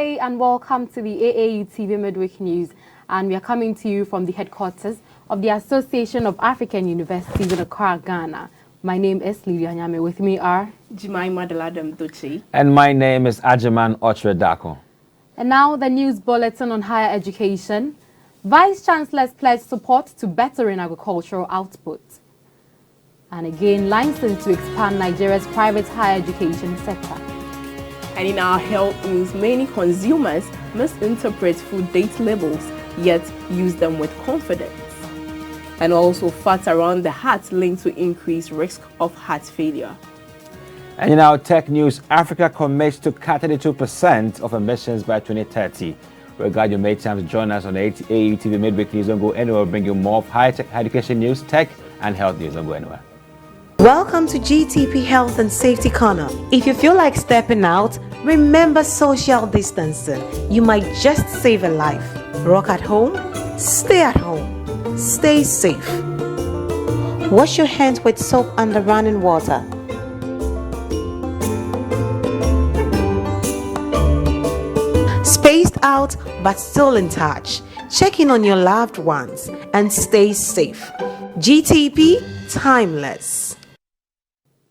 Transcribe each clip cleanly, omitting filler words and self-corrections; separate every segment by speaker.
Speaker 1: day and welcome to the AAU TV Mid-Week News. And we are coming to you from the headquarters of the Association of African Universities in Accra, Ghana. My name is Lydia Nyame. With me are
Speaker 2: Jemima, Deladem, Dotsey.
Speaker 3: And my name is Agyemang, Okyere, Darko.
Speaker 1: And now the news bulletin on higher education. Vice Chancellors pledge support to bettering agricultural output. And again, license to expand Nigeria's private higher education sector.
Speaker 2: And in our health news, many consumers misinterpret food date labels, yet use them with confidence. And also fat around the heart linked to increased risk of heart failure.
Speaker 3: And in our tech news, Africa commits to cut 32% of emissions by 2030. We're glad you made time to join us on AAU TV Mid-Week News. Don't go anywhere. We'll bring you more of high-tech education news, tech, and health news. Don't go anywhere.
Speaker 4: Welcome to GTP Health and Safety Corner. If you feel like stepping out, remember social distancing. You might just save a life. Rock at home, stay at home, stay safe. Wash your hands with soap under running water. Spaced out but still in touch. Check in on your loved ones and stay safe. GTP, timeless.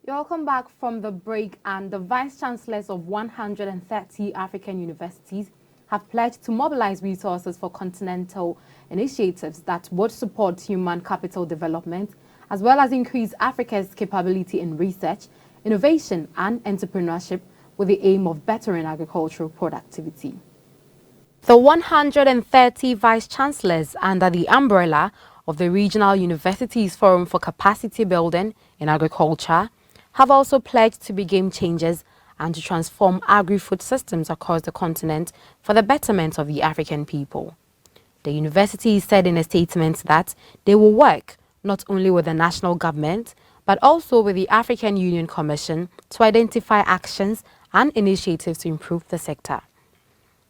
Speaker 1: Welcome back from the break, and the Vice Chancellors of 130 African universities have pledged to mobilize resources for continental initiatives that would support human capital development as well as increase Africa's capability in research, innovation and entrepreneurship with the aim of bettering agricultural productivity. The 130 Vice Chancellors under the umbrella of the Regional Universities Forum for Capacity Building in Agriculture have also pledged to be game changers and to transform agri-food systems across the continent for the betterment of the African people. The university said in a statement that they will work not only with the national government, but also with the African Union Commission to identify actions and initiatives to improve the sector.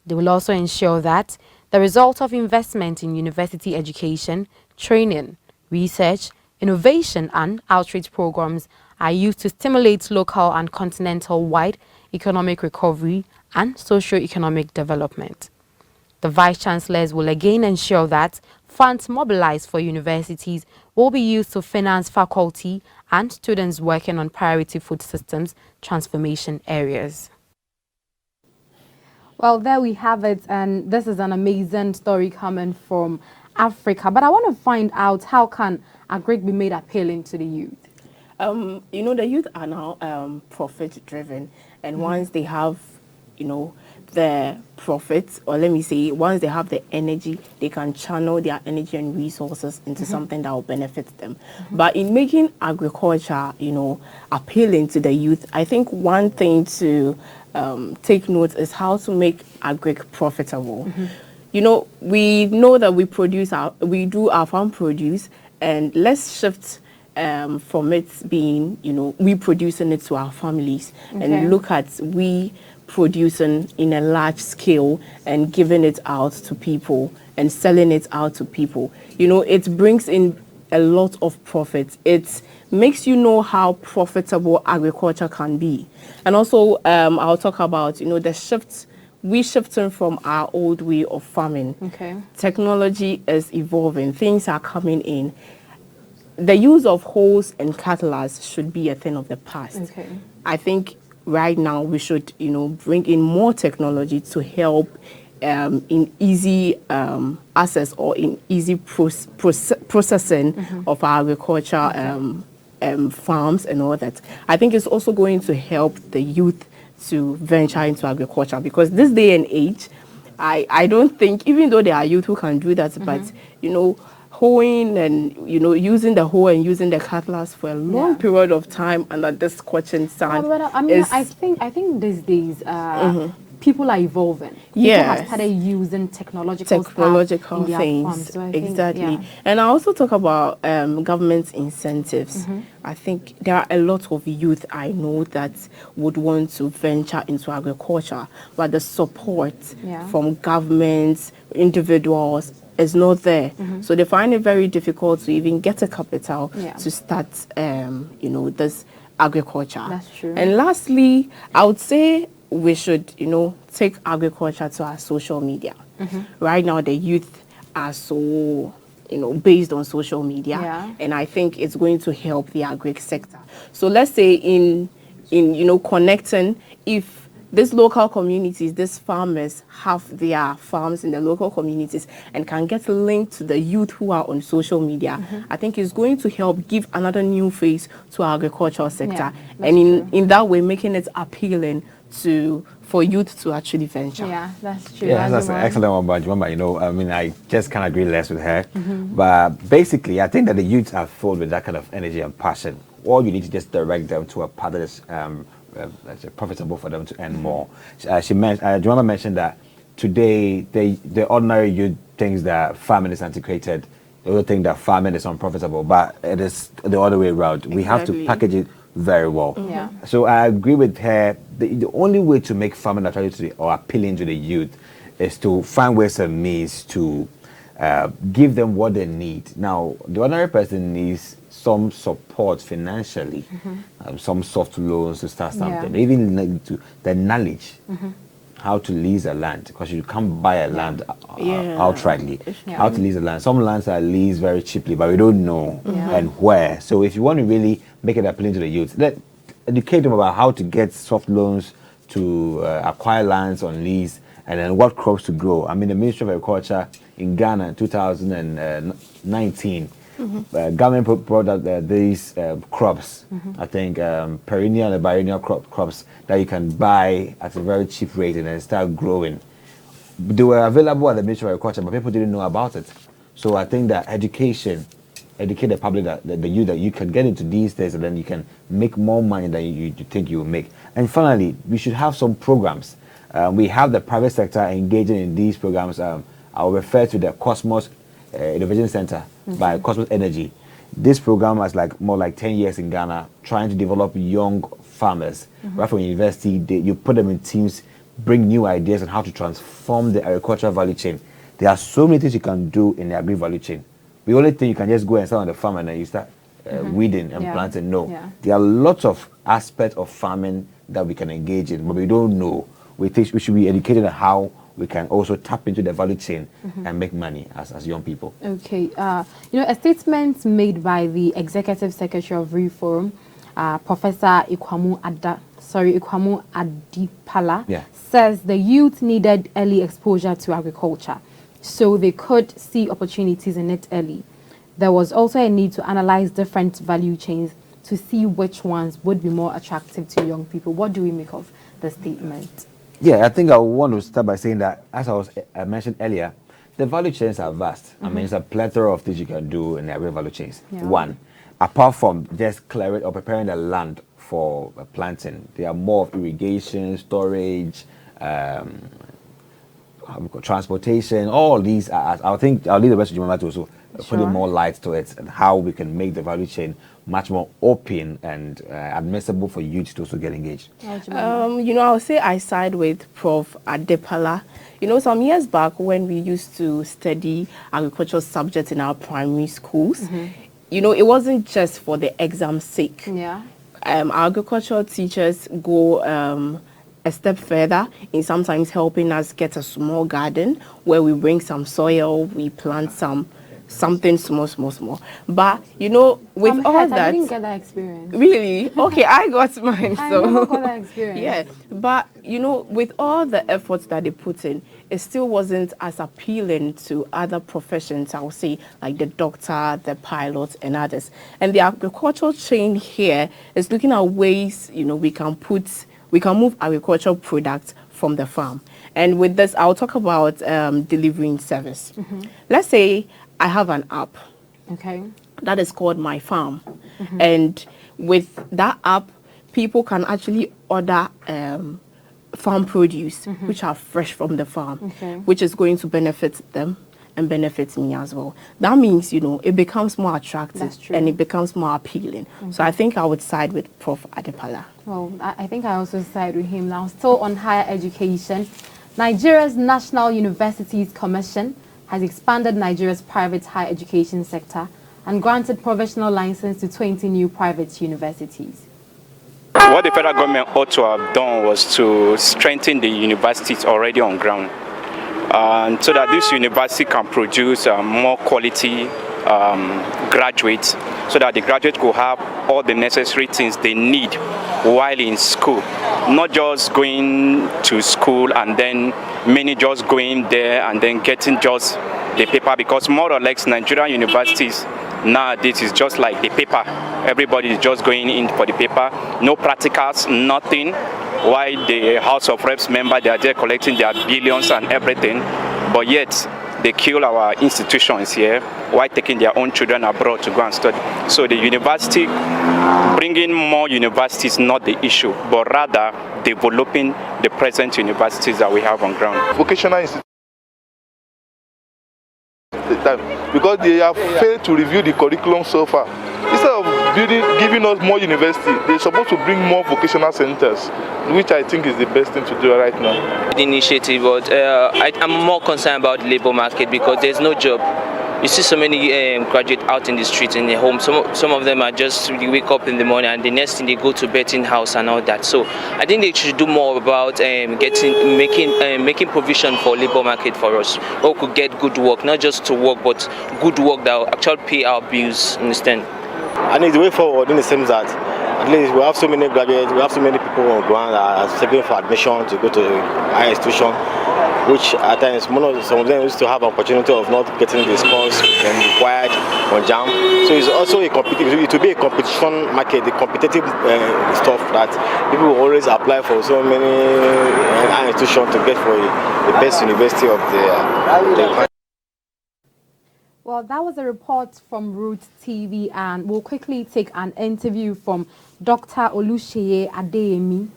Speaker 1: They will also ensure that the result of investment in university education, training, research, innovation and outreach programs are used to stimulate local and continental-wide economic recovery and socio-economic development. The Vice Chancellors will again ensure that funds mobilized for universities will be used to finance faculty and students working on priority food systems transformation areas. Well, there we have it, and this is an amazing story coming from Africa. But I want to find out, how can agric be made appealing to the youth?
Speaker 2: You know, the youth are now profit-driven, and once they have, you know, the profits, or let me say, once they have the energy, they can channel their energy and resources into something that will benefit them. But in making agriculture, you know, appealing to the youth, I think one thing to take note is how to make agric profitable. You know that we do our farm produce, and let's shift from it being, you know, we producing it to our families, and look at we producing in a large scale and giving it out to people and selling it out to people. You know, it brings in a lot of profit. It makes you know how profitable agriculture can be. And also I'll talk about, you know, the shifts. We shifting from our old way of farming. Technology is evolving. Things are coming in. The use of hoes and cattlers should be a thing of the past. I think right now we should, you know, bring in more technology to help in easy access or in easy processing of our agriculture farms and all that. I think it's also going to help the youth to venture into agriculture, because this day and age, I don't think, even though there are youth who can do that, but, you know, hoeing and, you know, using the hoe and using the cutlass for a long period of time under this scorching sun.
Speaker 1: I mean, I think these days people are evolving. People have started using technological things. So
Speaker 2: exactly. And I also talk about government incentives. I think there are a lot of youth I know that would want to venture into agriculture, but the support from governments, individuals, is not there. So they find it very difficult to even get a capital to start, you know, this agriculture.
Speaker 1: That's true.
Speaker 2: And lastly, I would say we should, take agriculture to our social media. Right now, the youth are so, based on social media.
Speaker 1: Yeah.
Speaker 2: And I think it's going to help the agri sector. So let's say in connecting, if these local communities, these farmers have their farms in the local communities and can get linked to the youth who are on social media, I think it's going to help give another new face to our agricultural sector.
Speaker 1: Yeah,
Speaker 2: and in that way, making it appealing for youth to actually venture.
Speaker 1: Yeah, that's true.
Speaker 3: Yeah, that's an excellent one by Jemima. I just can't agree less with her. But basically, I think that the youth are filled with that kind of energy and passion. All you need to just direct them to a path that is profitable for them to earn more. Jemima mentioned that today the ordinary youth thinks that farming is antiquated. They will think that farming is unprofitable, but it is the other way around. Exactly. We have to package it very well.
Speaker 1: Yeah.
Speaker 3: So I agree with her. The only way to make farming attractive or appealing to the youth is to find ways and means to give them what they need. Now, the ordinary person needs some support financially, some soft loans to start something, even to the knowledge how to lease a land, because you can't buy a land outrightly. How to lease a land. Some lands are leased very cheaply, but we don't know and where. So if you want to really make it appealing to the youth, educate them about how to get soft loans to acquire lands on lease, and then what crops to grow. I mean, the Ministry of Agriculture in Ghana in 2019, government brought out these crops, I think perennial and biennial crops that you can buy at a very cheap rate and then start growing. They were available at the Ministry of Agriculture, but people didn't know about it. So I think that educate the public, that you can get into these things, and then you can make more money than you think you will make. And finally, we should have some programs. We have the private sector engaging in these programs. I'll refer to the Cosmos Innovation Center by Cosmos Energy. This program has more like 10 years in Ghana, trying to develop young farmers. Right from university, you put them in teams, bring new ideas on how to transform the agricultural value chain. There are so many things you can do in the agri value chain. The only thing you can just go and start on the farm and then you start weeding and planting. No, there are lots of aspects of farming that we can engage in, but we don't know. We should be educated on how we can also tap into the value chain and make money as young people. Okay.
Speaker 1: A statement made by the Executive Secretary of Reform, Professor Ikwamu Adipala, says the youth needed early exposure to agriculture so they could see opportunities in it early. There was also a need to analyze different value chains to see which ones would be more attractive to young people. What do we make of the statement?
Speaker 3: Yeah, I think I want to start by saying that, as I mentioned earlier, the value chains are vast. I mean, it's a plethora of things you can do in the agri value chains. One, apart from just clearing or preparing the land for planting, there are more of irrigation, storage, transportation. All these I think I'll leave the rest of Jemima to also putting more light to it and how we can make the value chain much more open and admissible for youth to also get engaged.
Speaker 2: I'll say I side with Prof. Adipala. Some years back when we used to study agricultural subjects in our primary schools, it wasn't just for the exam's sake. Our agricultural teachers go a step further in sometimes helping us get a small garden where we bring some soil, we plant something small. But with all that,
Speaker 1: I didn't get that experience.
Speaker 2: Really? Okay, I got mine.
Speaker 1: I never got that experience.
Speaker 2: Yeah, but with all the efforts that they put in, it still wasn't as appealing to other professions, I would say, like the doctor, the pilot, and others. And the agricultural chain here is looking at ways we can move agricultural products from the farm. And with this, I'll talk about delivering service. Let's say I have an app. That is called My Farm. And with that app, people can actually order farm produce, which are fresh from the farm, which is going to benefit them and benefits me as well. That means, it becomes more attractive and it becomes more appealing. So I think I would side with Prof. Adipala.
Speaker 1: Well, I think I also side with him now. Still on higher education, Nigeria's National Universities Commission has expanded Nigeria's private higher education sector and granted provisional license to 20 new private universities.
Speaker 5: what the federal government ought to have done was to strengthen the universities already on ground, so that this university can produce more quality graduates, so that the graduates will have all the necessary things they need while in school, not just going to school and then many just going there and then getting just the paper, because more or less Nigerian universities nowadays is just like the paper. Everybody is just going in for the paper, no practicals, nothing, while the House of Reps member, they are there collecting their billions and everything, but yet they kill our institutions here while taking their own children abroad to go and study. So the university, bringing more universities, not the issue, but rather developing the present universities that we have on ground.
Speaker 6: Vocational institutions, because they have failed to review the curriculum so far. Instead of giving us more university, they're supposed to bring more vocational centers, which I think is the best thing to do right now.
Speaker 7: The initiative, but I'm more concerned about the labor market because there's no job. You see so many graduates out in the streets, in their home. Some of them are just really wake up in the morning and the next thing they go to betting house and all that. So I think they should do more about making provision for labor market for us. Or could get good work, not just to work, but good work that will actually pay our bills. Understand?
Speaker 8: And it's the way forward in the sense that at least we have so many graduates, we have so many people on ground that are seeking for admission to go to higher institution, which at times some of them used to have an opportunity of not getting the scores required on JAM. So it's also it will be a competition market, the competitive stuff that people will always apply for so many higher institutions to get for the best university of the country.
Speaker 1: Well, that was a report from Root TV, and we'll quickly take an interview from Dr. Okyere Agyemang.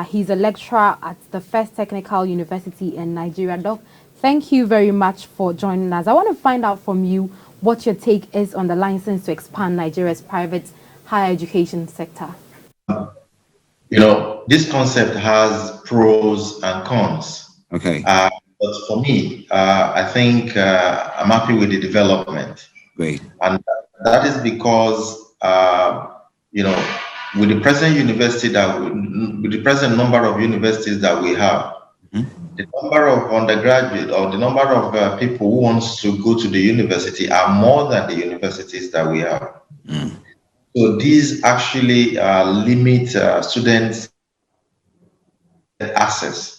Speaker 1: He's a lecturer at the First Technical University in Nigeria. Doc, thank you very much for joining us. I want to find out from you what your take is on the license to expand Nigeria's private higher education sector.
Speaker 9: You know, this concept has pros and cons.
Speaker 3: Okay.
Speaker 9: But for me, I think I'm happy with the development.
Speaker 3: Great.
Speaker 9: And that is because, you know, with the present with the present number of universities that we have, the number of undergraduate or the number of people who wants to go to the university are more than the universities that we have. So these actually limit students' access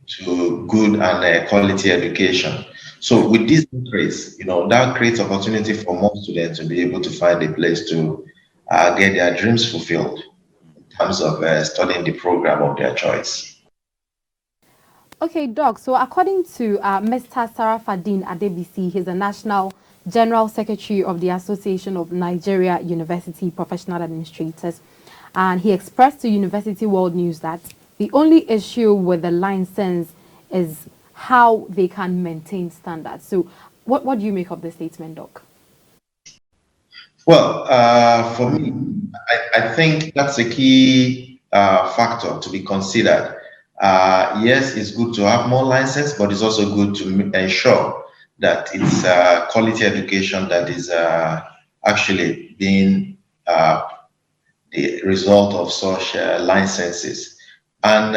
Speaker 9: to good and quality education. So with this increase, you know, that creates opportunity for more students to be able to find a place to get their dreams fulfilled in terms of studying the program of their choice.
Speaker 1: Okay, Doc, so according to Mr. Sarafadin Adebisi, he's the National General Secretary of the Association of Nigeria University Professional Administrators, and he expressed to University World News that the only issue with the license is how they can maintain standards. So what do you make of this statement, Doc?
Speaker 9: Well, for me, I think that's a key factor to be considered. Yes, it's good to have more license, but it's also good to ensure that it's quality education that is actually being the result of such licenses. And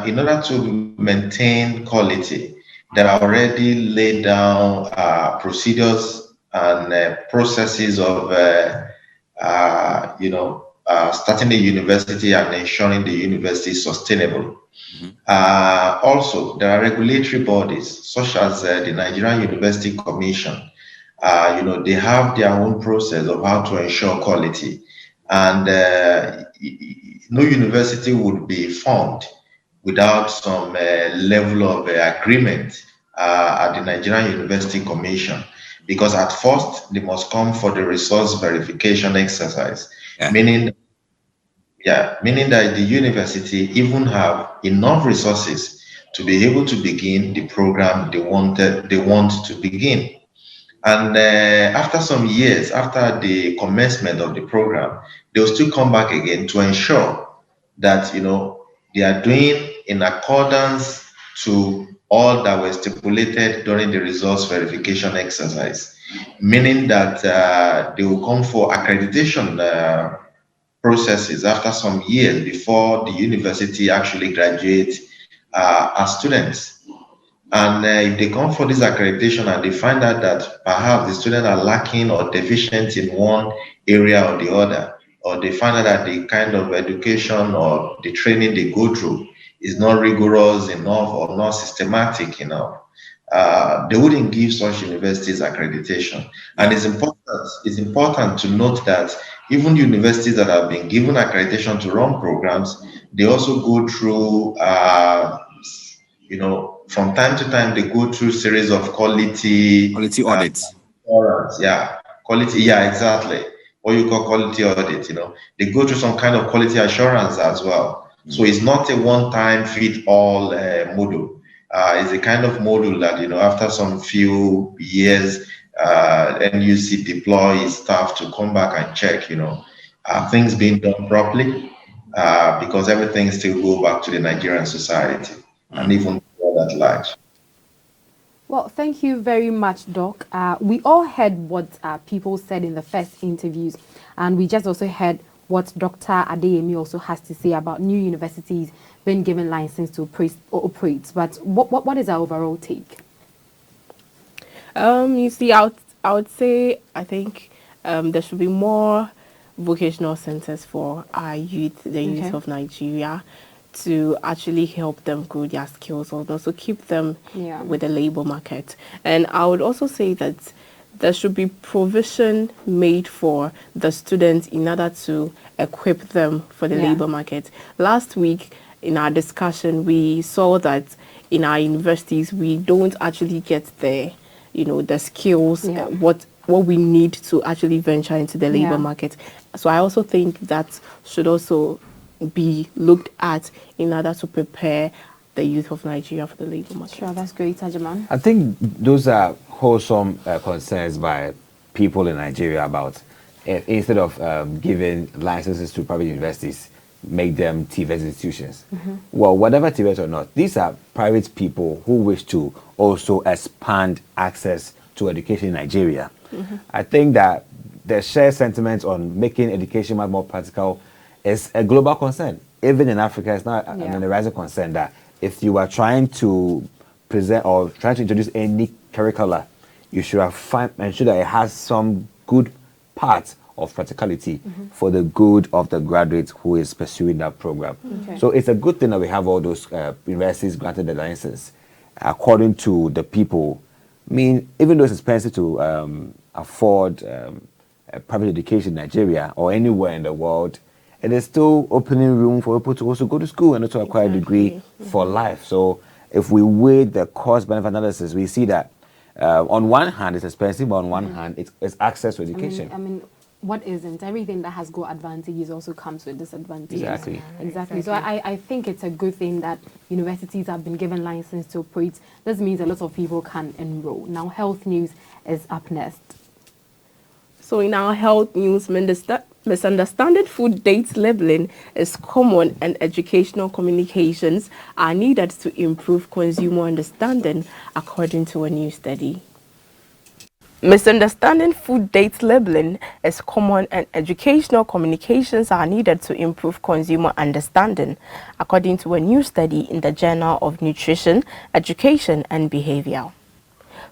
Speaker 9: in order to maintain quality, there are already laid down procedures and processes of, starting the university and ensuring the university is sustainable. Also, there are regulatory bodies such as the Nigerian University Commission. They have their own process of how to ensure quality. And no university would be formed without some level of agreement at the Nigerian University Commission, because at first they must come for the resource verification exercise, meaning that the university even have enough resources to be able to begin the program they want to begin. And after some years, after the commencement of the program, they'll still come back again to ensure that, they are doing in accordance to all that was stipulated during the results verification exercise, meaning that they will come for accreditation processes after some years before the university actually graduates as students. And if they come for this accreditation and they find out that perhaps the students are lacking or deficient in one area or the other, or they find out that the kind of education or the training they go through is not rigorous enough or not systematic enough, they wouldn't give such universities accreditation. And it's important to note that even universities that have been given accreditation to run programs, they also go through, from time to time, they go through series of quality
Speaker 3: audits.
Speaker 9: Exactly. What you call quality audit, they go through some kind of quality assurance as well. So it's not a one-time fit-all module. It's a kind of module that, after some few years, NUC deploys staff to come back and check, are things being done properly? Because everything still go back to the Nigerian society and even at large.
Speaker 1: Well, thank you very much, Doc. We all heard what people said in the first interviews, and we just also heard what Dr. Adeyemi also has to say about new universities being given license to operate. But what is our overall take?
Speaker 2: You see, I would say I think there should be more vocational centers for our youth, the youth of Nigeria, to actually help them grow their skills and also keep them with the labor market. And I would also say that there should be provision made for the students in order to equip them for the labor market. Last week in our discussion, we saw that in our universities, we don't actually get the skills, what we need to actually venture into the labor market. So I also think that should also be looked at in order to prepare the youth of Nigeria for the labor market.
Speaker 1: Sure, that's great, Agyemang.
Speaker 3: I think those are wholesome concerns by people in Nigeria about instead of giving licenses to private universities, make them TVET institutions. Well, whatever TVET or not, these are private people who wish to also expand access to education in Nigeria. I think that the shared sentiment on making education much more practical is a global concern. Even in Africa, it's not a rising concern that if you are trying to present or trying to introduce any curricula, you should have ensure that it has some good part of practicality for the good of the graduate who is pursuing that program. So it's a good thing that we have all those universities granted the license according to the people. I mean, even though it's expensive to afford private education in Nigeria or anywhere in the world, it is still opening room for people to also go to school and also acquire a degree for life. So if we weigh the cost-benefit analysis, we see that on one hand it's expensive, but on one hand it's access to education.
Speaker 1: I mean, what isn't? Everything that has got advantages also comes with disadvantages. Exactly. So I think it's a good thing that universities have been given license to operate. This means a lot of people can enroll. Now, health news is up next.
Speaker 2: So in our health news, misunderstanding food date labeling is common and educational communications are needed to improve consumer understanding, according to a new study. Misunderstanding food date labeling is common and educational communications are needed to improve consumer understanding, according to a new study in the Journal of Nutrition, Education and Behavior.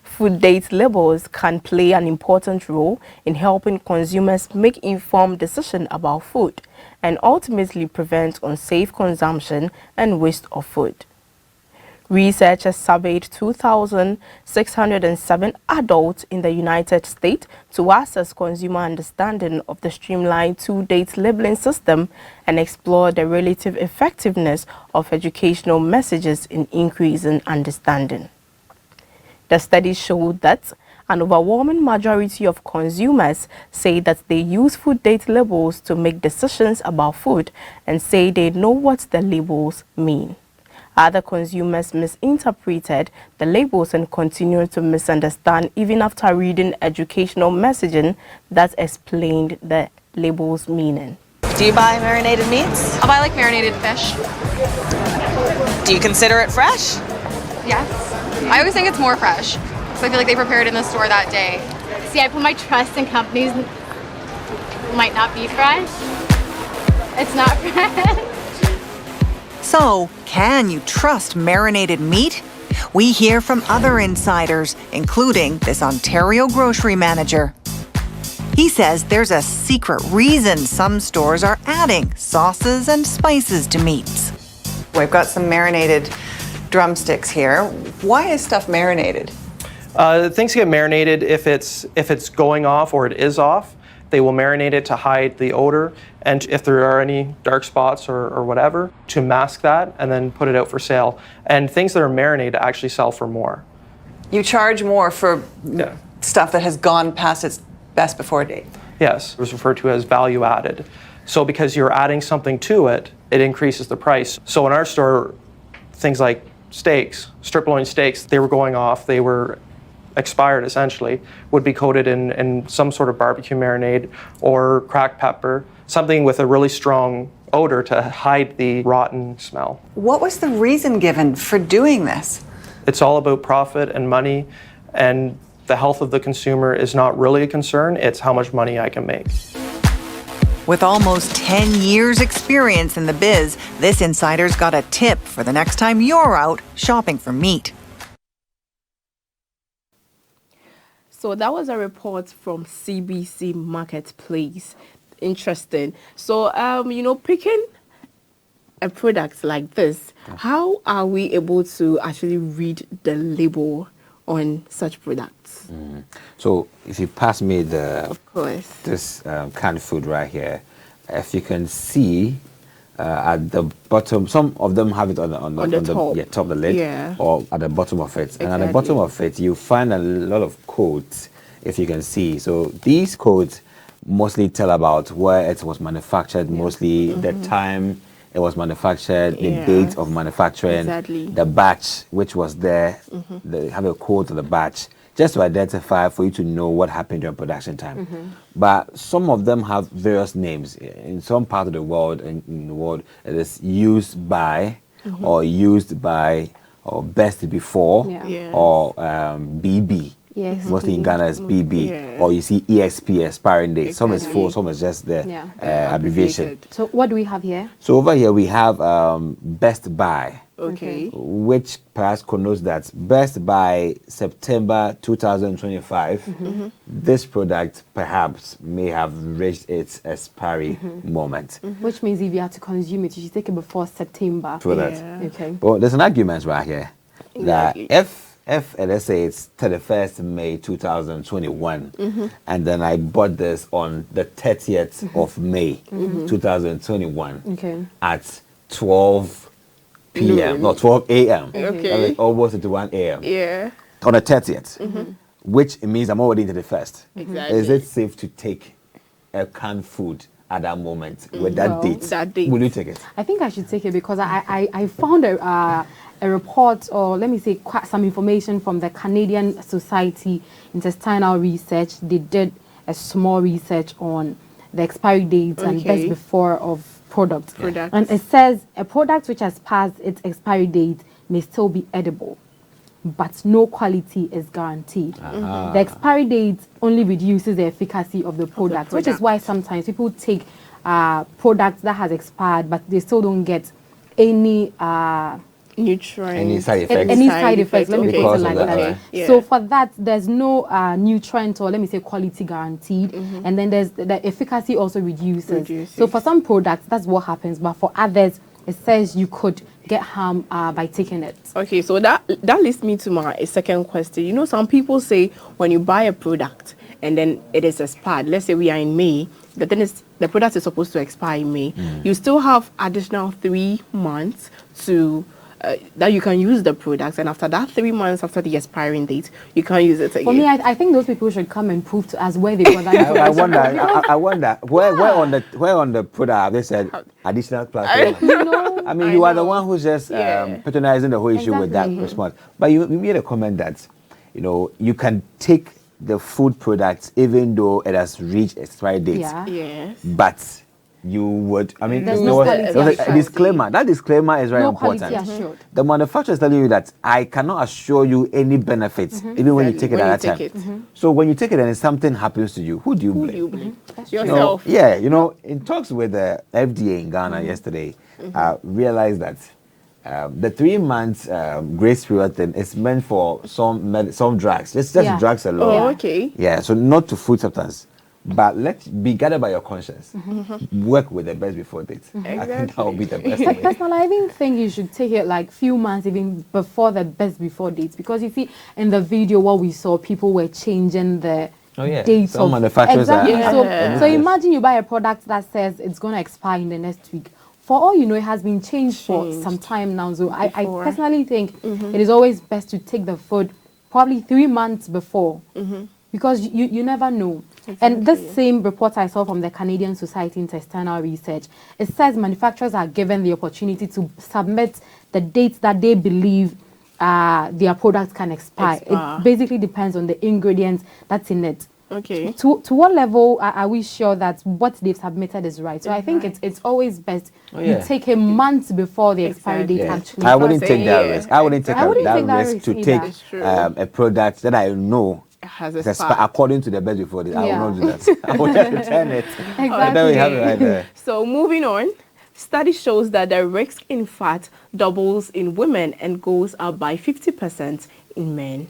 Speaker 2: Food date labels can play an important role in helping consumers make informed decisions about food and ultimately prevent unsafe consumption and waste of food. Researchers surveyed 2,607 adults in the United States to assess consumer understanding of the streamlined two-date labeling system and explore the relative effectiveness of educational messages in increasing understanding. The study showed that an overwhelming majority of consumers say that they use food date labels to make decisions about food and say they know what the labels mean. Other consumers misinterpreted the labels and continued to misunderstand even after reading educational messaging that explained the label's meaning.
Speaker 10: Do you buy marinated meats?
Speaker 11: I buy like marinated fish.
Speaker 10: Do you consider it fresh?
Speaker 11: Yes. I always think it's more fresh, so I feel like they prepare it in the store that day.
Speaker 12: See, I put my trust in companies that might not be fresh.
Speaker 11: It's not fresh.
Speaker 12: So, can you trust marinated meat? We hear from other insiders, including this Ontario grocery manager. He says there's a secret reason some stores are adding sauces and spices to meats.
Speaker 13: We've got some marinated drumsticks here. Why is stuff marinated?
Speaker 14: Things get marinated if it's going off or it is off. They will marinate it to hide the odor, and if there are any dark spots or whatever, to mask that and then put it out for sale. And things that are marinated actually sell for more.
Speaker 13: You charge more for stuff that has gone past its best before date?
Speaker 14: Yes, it was referred to as value added. So because you're adding something to it, it increases the price. So in our store, things like steaks, strip loin steaks, they were going off, they were expired essentially, would be coated in some sort of barbecue marinade or cracked pepper, something with a really strong odor to hide the rotten smell.
Speaker 13: What was the reason given for doing this?
Speaker 14: It's all about profit and money, and the health of the consumer is not really a concern, it's how much money I can make.
Speaker 12: With almost 10 years experience in the biz, this insider's got a tip for the next time you're out shopping for meat.
Speaker 2: So that was a report from CBC Marketplace. Interesting. So, picking a product like this, how are we able to actually read the label on such products?
Speaker 3: So if you pass me
Speaker 2: Of course.
Speaker 3: this canned food right here, if you can see at the bottom, some of them have it on the top of the lid, or at the bottom of it. And at the bottom of it, you find a lot of codes, if you can see. So these codes mostly tell about where it was manufactured, mostly the time it was manufactured, the date of manufacturing, the batch which was there. They have a code to the batch, just to identify, for you to know what happened during production time. But some of them have various names. In some part of the world, in the world, it is used by, or used by, or best before, or BB.
Speaker 1: Yes.
Speaker 3: Mostly in Ghana is BB, or you see EXP, expiring date. Some is full, some is just the abbreviation.
Speaker 1: So what do we have here?
Speaker 3: So over here we have Best Buy.
Speaker 2: Okay.
Speaker 3: Which perhaps connotes that Best Buy September 2025, this product perhaps may have reached its expiry moment.
Speaker 1: Which means if you have to consume it, you should take it before September. Okay.
Speaker 3: But there's an argument right here that if let's say it's 31st May 2021, and then I bought this on the 30th of May 2021 at 12 p.m. No, 12 a.m.
Speaker 2: Okay.
Speaker 3: Almost into 1 a.m.
Speaker 2: Yeah.
Speaker 3: On the 30th, which means I'm already into the first.
Speaker 2: Exactly.
Speaker 3: Is it safe to take a canned food at that moment with that date?
Speaker 2: That date.
Speaker 3: Will you take it?
Speaker 1: I think I should take it because I found a report, or let me say quite some information from the Canadian Society Intestinal Research. They did a small research on the expiry dates and best before of products. And it says a product which has passed its expiry date may still be edible, but no quality is guaranteed. The expiry date only reduces the efficacy of the product, which is why sometimes people take products that has expired, but they still don't get any
Speaker 2: nutrients,
Speaker 3: any side effects.
Speaker 1: Any side effects, let me put it like that.
Speaker 2: Yeah.
Speaker 1: So for that, there's no nutrient, or let me say quality guaranteed, and then there's the efficacy also reduces. So for some products, that's what happens, but for others, it says you could get harm by taking it.
Speaker 2: Okay, so that leads me to my second question. You know, some people say when you buy a product and then it is expired, let's say we are in May, the thing is the product is supposed to expire in May, you still have additional 3 months to that you can use the products, and after that 3 months after the expiring date, you can't use it again.
Speaker 1: For me, I think those people should come and prove to us where they got that information.
Speaker 3: I wonder where on the product they said additional plus. I mean, you are the one who's just patronizing the whole issue with that response. But you made a comment that you can take the food products even though it has reached expiry date. But you would, I mean,
Speaker 1: There's
Speaker 3: there
Speaker 1: no
Speaker 3: was
Speaker 1: quality
Speaker 3: a disclaimer. That disclaimer is very
Speaker 1: No
Speaker 3: important.
Speaker 1: quality assured.
Speaker 3: The manufacturer is telling you that I cannot assure you any benefits, even when you take it at that time. So when you take it and something happens to you, who do you blame?
Speaker 2: Yourself.
Speaker 3: Yeah, in talks with the FDA in Ghana yesterday, I realized that the 3 months grace period thing is meant for some drugs. It's just drugs alone.
Speaker 2: Oh, okay.
Speaker 3: Yeah, so not to food substance. But let's be guided by your conscience. Work with the best before date. I think that will be the best.
Speaker 1: Personally, I even think you should take it like few months even before the best before dates, because you see in the video what we saw, people were changing the dates
Speaker 3: Some
Speaker 1: of
Speaker 3: manufacturers
Speaker 1: exactly.
Speaker 3: are.
Speaker 1: So imagine you buy a product that says it's going to expire in the next week. For all you know, it has been changed for some time now. So I personally think it is always best to take the food probably 3 months before, because you never know. And this same report I saw from the Canadian Society Intestinal Research, it says manufacturers are given the opportunity to submit the dates that they believe their products can expire. It basically depends on the ingredients that's in it.
Speaker 2: Okay.
Speaker 1: To what level are we sure that what they've submitted is right? So I think it's always best you take a month before the expiry date actually.
Speaker 3: I wouldn't take that risk. I wouldn't take that risk to take
Speaker 1: either.
Speaker 3: a product that I know
Speaker 2: has
Speaker 3: according to the best before date. I will not do that. I will just return it.
Speaker 1: Exactly.
Speaker 3: Then we have it right there.
Speaker 2: So moving on, study shows that the risk in fat doubles in women and goes up by 50% in men.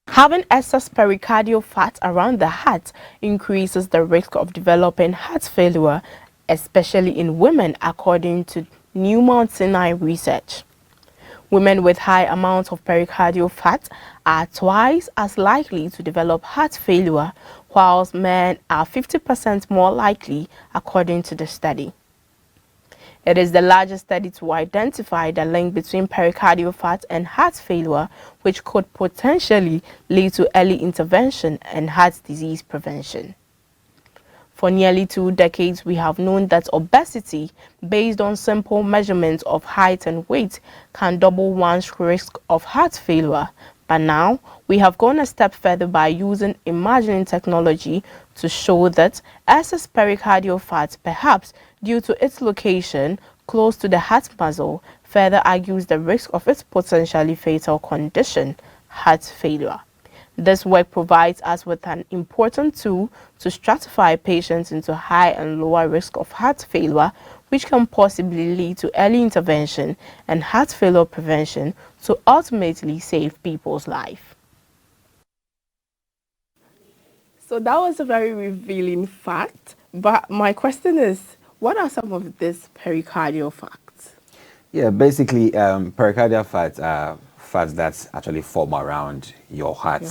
Speaker 2: Having excess pericardial fat around the heart increases the risk of developing heart failure, especially in women, according to new Mount Sinai research. Women with high amounts of pericardial fat are twice as likely to develop heart failure, whilst men are 50% more likely, according to the study. It is the largest study to identify the link between pericardial fat and heart failure, which could potentially lead to early intervention and heart disease prevention. For nearly 2 decades, we have known that obesity, based on simple measurements of height and weight, can double one's risk of heart failure. But now, we have gone a step further by using imaging technology to show that excess pericardial fat, perhaps due to its location close to the heart muscle, further argues the risk of its potentially fatal condition, heart failure. This work provides us with an important tool to stratify patients into high and lower risk of heart failure, which can possibly lead to early intervention and heart failure prevention to ultimately save people's life. So that was a very revealing fact, but my question is, what are some of these pericardial facts?
Speaker 3: Yeah, basically, pericardial fats are fats that actually form around your heart.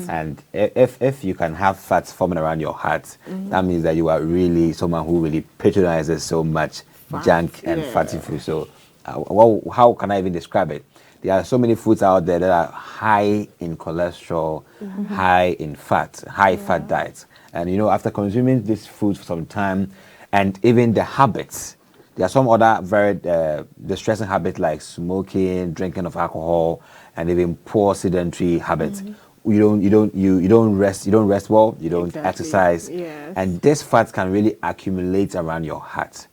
Speaker 3: And if you can have fats forming around your heart, that means that you are really someone who really patronizes so much junk and fatty food. So how can I even describe it? There are so many foods out there that are high in cholesterol, high in fat, high fat diets. And after consuming this food for some time, and even the habits, there are some other very distressing habits like smoking, drinking of alcohol, and even poor sedentary habits. You don't rest well, you don't exercise, and this fat can really accumulate around your heart.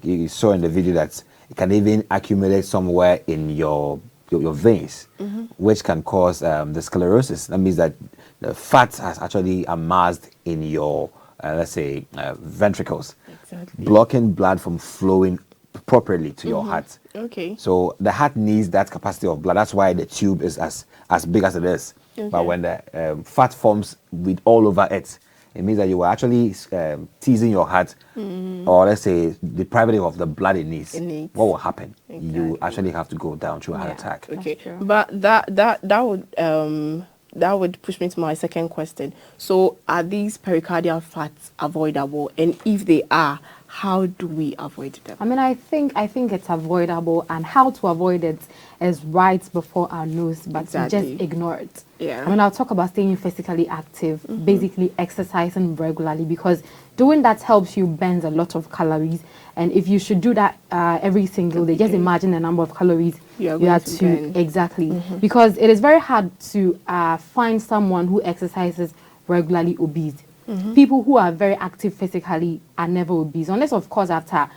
Speaker 3: You saw in the video that it can even accumulate somewhere in your veins, which can cause the sclerosis. That means that the fat has actually amassed in your let's say ventricles, blocking blood from flowing properly to your heart. So the heart needs that capacity of blood. That's why the tube is as big as it is. But when the fat forms with all over it, it means that you are actually teasing your heart, or let's say depriving it of the blood it needs. What will happen? You actually have to go down through a heart attack.
Speaker 2: But that would push me to my second question. So are these pericardial fats avoidable? And if they are, how do we avoid them?
Speaker 1: I mean, I think it's avoidable, and how to avoid it is right before our nose, but we just ignore it.
Speaker 2: Yeah.
Speaker 1: I mean, I'll talk about staying physically active, basically exercising regularly, because doing that helps you burn a lot of calories. And if you should do that every single day, just imagine the number of calories you have to burn. Exactly. Because it is very hard to find someone who exercises regularly obese. People who are very active physically are never obese, unless, of course, after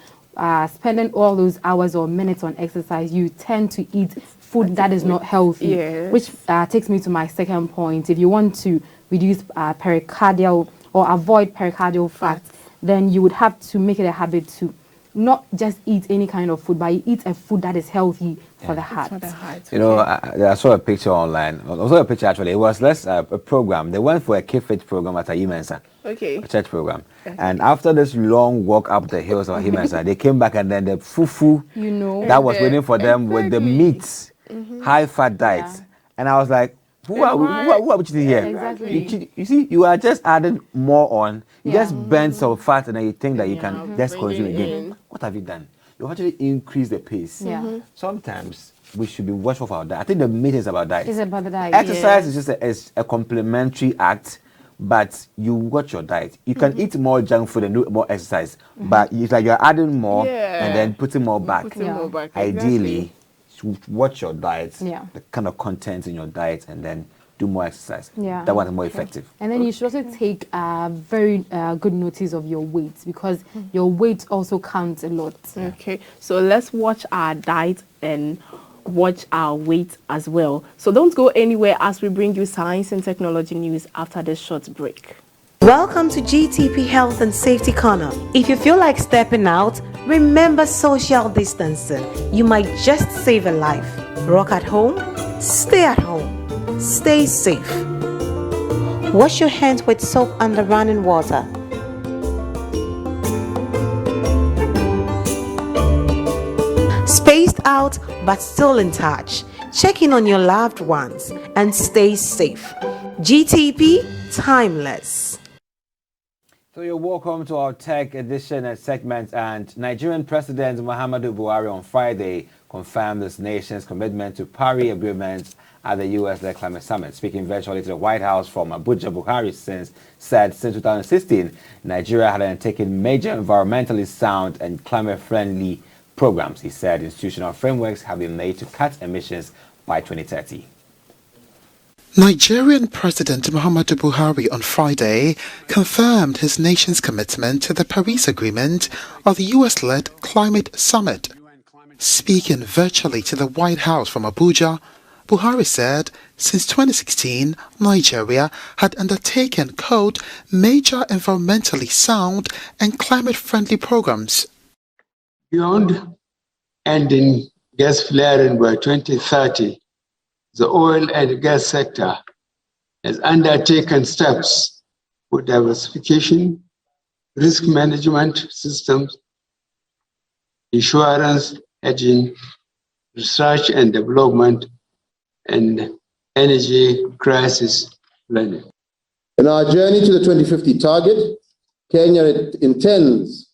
Speaker 1: spending all those hours or minutes on exercise, you tend to eat food that is not healthy, which takes me to my second point. If you want to reduce pericardial or avoid pericardial fat, then you would have to make it a habit to not just eat any kind of food, but you eat a food that is healthy for the heart.
Speaker 3: You know, I saw a picture online. I saw a picture actually. It was a program. They went for a K-Fit program at Agyemang, a church program. And after this long walk up the hills of Agyemang, they came back, and then the fufu that was waiting for them with the meats, high-fat diets. And I was like, who are we eating here?
Speaker 1: Exactly.
Speaker 3: You see, you are just adding more on. You just burn some fat, and then you think that you can just consume again. What have you done? You actually increase the pace. Sometimes we should be watchful of our diet. I think the meat is about diet.
Speaker 1: It's about the diet.
Speaker 3: Exercise is just a complementary act, but you watch your diet. You can eat more junk food and do more exercise, but it's like you're adding more and then putting more back. Ideally, watch your diet, the kind of content in your diet, and then do more exercise. That one is more effective.
Speaker 1: And then you should also take very good notice of your weight, because your weight also counts a lot.
Speaker 2: Okay, so let's watch our diet and watch our weight as well. So don't go anywhere as we bring you science and technology news after this short break.
Speaker 4: Welcome to GTP Health and Safety Corner. If you feel like stepping out, remember social distancing. You might just save a life. Rock at home, stay at home. Stay safe. Wash your hands with soap under running water. Spaced out but still in touch. Check in on your loved ones and stay safe. GTP, timeless.
Speaker 3: So you're welcome to our tech edition and segment. And Nigerian President Muhammadu Buhari on Friday confirmed this nation's commitment to Paris Agreement at the U.S.-led climate summit. Speaking virtually to the White House from Abuja, Buhari said since 2016, Nigeria had undertaken major environmentally sound and climate-friendly programs. He said institutional frameworks have been made to cut emissions by 2030.
Speaker 15: Nigerian President Muhammadu Buhari on Friday confirmed his nation's commitment to the Paris Agreement of the U.S.-led climate summit. Speaking virtually to the White House from Abuja, Buhari said since 2016, Nigeria had undertaken, quote, major environmentally sound and climate-friendly programs.
Speaker 16: Beyond ending gas flaring by 2030, the oil and gas sector has undertaken steps for diversification, risk management systems, insurance, hedging, research and development, and energy crisis planning.
Speaker 17: In our journey to the 2050 target, Kenya intends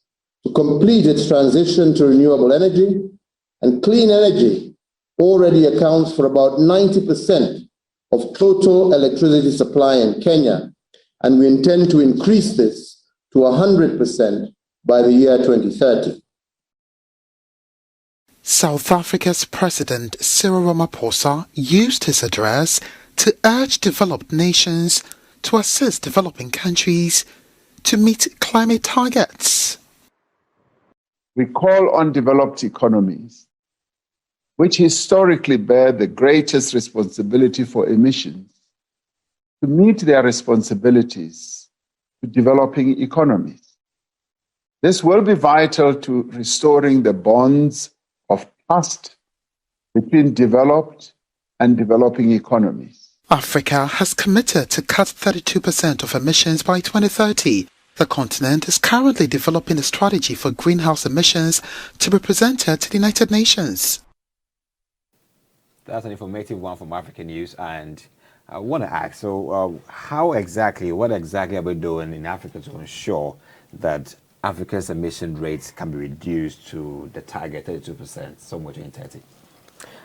Speaker 17: to complete its transition to renewable energy, and clean energy already accounts for about 90% of total electricity supply in Kenya, and we intend to increase this to 100% by the year 2030.
Speaker 15: South Africa's President Cyril Ramaphosa used his address to urge developed nations to assist developing countries to meet climate targets.
Speaker 18: We call on developed economies, which historically bear the greatest responsibility for emissions, to meet their responsibilities to developing economies. This will be vital to restoring the bonds of trust between developed and developing economies.
Speaker 15: Africa has committed to cut 32% of emissions by 2030. The continent is currently developing a strategy for greenhouse emissions to be presented to the United Nations.
Speaker 3: That's an informative one from African News, and I want to ask, so what exactly are we doing in Africa to ensure that Africa's emission rates can be reduced to the target 32% somewhere in 2030?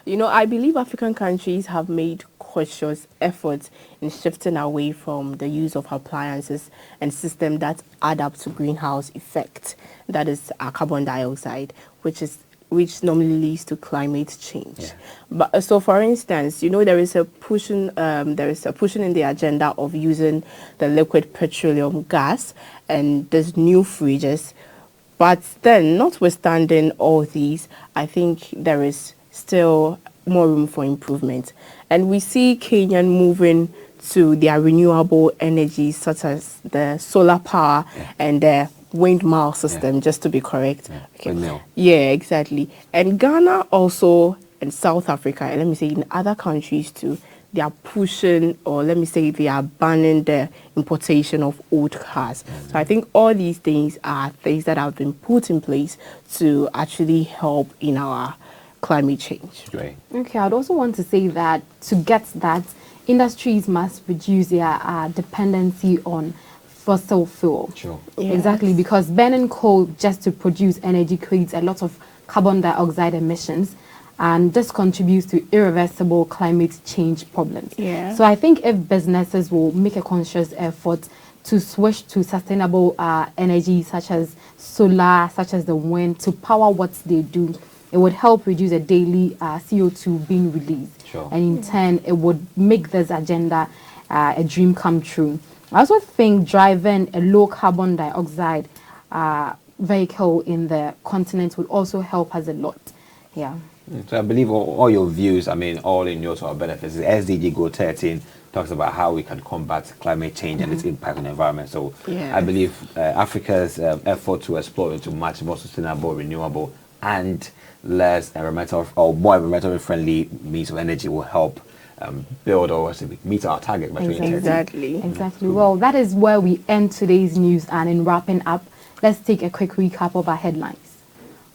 Speaker 2: You know, I believe African countries have made cautious efforts in shifting away from the use of appliances and systems that add up to greenhouse effect, that is carbon dioxide, which normally leads to climate change. Yeah. But so, for instance, you know, there is a pushing in the agenda of using the liquid petroleum gas and there's new fridges. But then, notwithstanding all these, I think there is still more room for improvement. And we see Kenya moving to their renewable energies, such as the solar power and the windmill system, just to be correct. Okay. Yeah, exactly. And Ghana also, and South Africa, and let me say in other countries too, they are pushing, or let me say they are banning the importation of old cars. So I think all these things are things that have been put in place to actually help in our climate change.
Speaker 3: Right.
Speaker 1: Okay, I'd also want to say that to get that, industries must reduce their dependency on fossil fuel.
Speaker 3: Sure.
Speaker 1: Yes. Exactly, because burning coal just to produce energy creates a lot of carbon dioxide emissions, and this contributes to irreversible climate change problems.
Speaker 2: Yeah.
Speaker 1: So I think if businesses will make a conscious effort to switch to sustainable energy, such as solar, such as the wind, to power what they do, it would help reduce the daily CO2 being released.
Speaker 3: Sure.
Speaker 1: And in turn, it would make this agenda a dream come true. I also think driving a low carbon dioxide vehicle in the continent would also help us a lot. Yeah.
Speaker 3: So I believe all your views, I mean, all in your sort of benefits. SDG Goal 13 talks about how we can combat climate change and its impact on the environment. So I believe Africa's effort to explore into much more sustainable, renewable, and less environmental or more environmentally friendly means of energy will help build or meet our target by 2030.
Speaker 1: Exactly. Well, that is where we end today's news, and in wrapping up, let's take a quick recap of our headlines.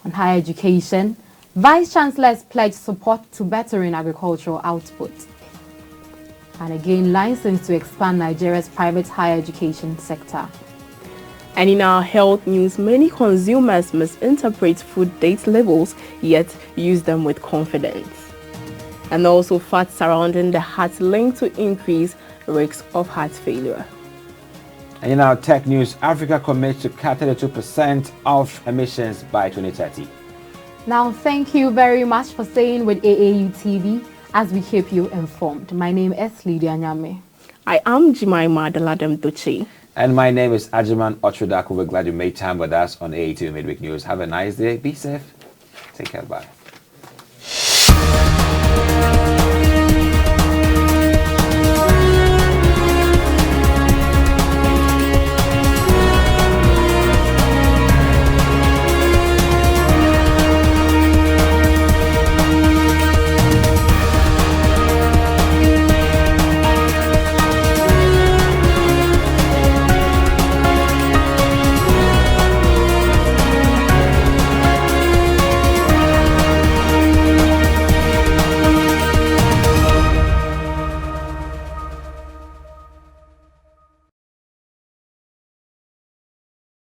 Speaker 1: On higher education, Vice Chancellors pledge support to bettering agricultural output. And again, license to expand Nigeria's private higher education sector.
Speaker 2: And in our health news, many consumers misinterpret food date labels, yet use them with confidence. And also facts surrounding the heart linked to increased risk of heart failure.
Speaker 3: And in our tech news, Africa commits to cut 32% of emissions by 2030.
Speaker 1: Now, thank you very much for staying with AAU TV as we keep you informed. My name is Lydia Nyame.
Speaker 2: I am Jemima Deladem Dotsey.
Speaker 3: And my name is Agyemang Okyere. We're glad you made time with us on AAU TV Mid-Week News. Have a nice day. Be safe. Take care. Bye.